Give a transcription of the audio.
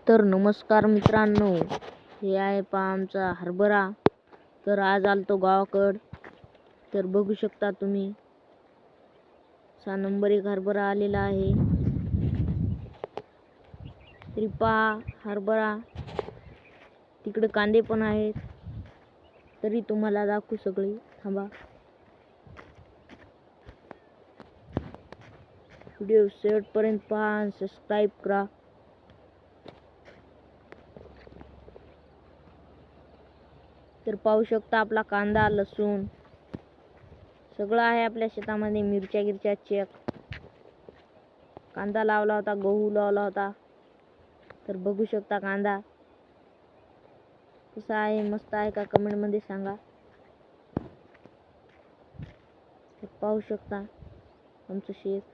तर नमस्कार मित्रांनो, हे आहे पहा आमचा हरभरा. तर आज आलतो गावाकड. तर बघू शकता तुम्ही 6 नंबर एक हरभरा आलेला आहे. तरी पहा हरभरा, तिकडे कांदे पण आहेत. तरी तुम्हाला दाखवू सगळे, थांबा. व्हिडिओ शेवटपर्यंत पहा आणि सबस्क्राईब करा. तर पाहू शकता आपला कांदा, लसूण सगळं आहे आपल्या शेतामध्ये. मिरच्या चेक, कांदा लावला होता, गहू लावला होता. तर बघू शकता कांदा कसा आहे, मस्त आहे का कमेंट मध्ये सांगा. तर पाहू शकता आमचं शेत.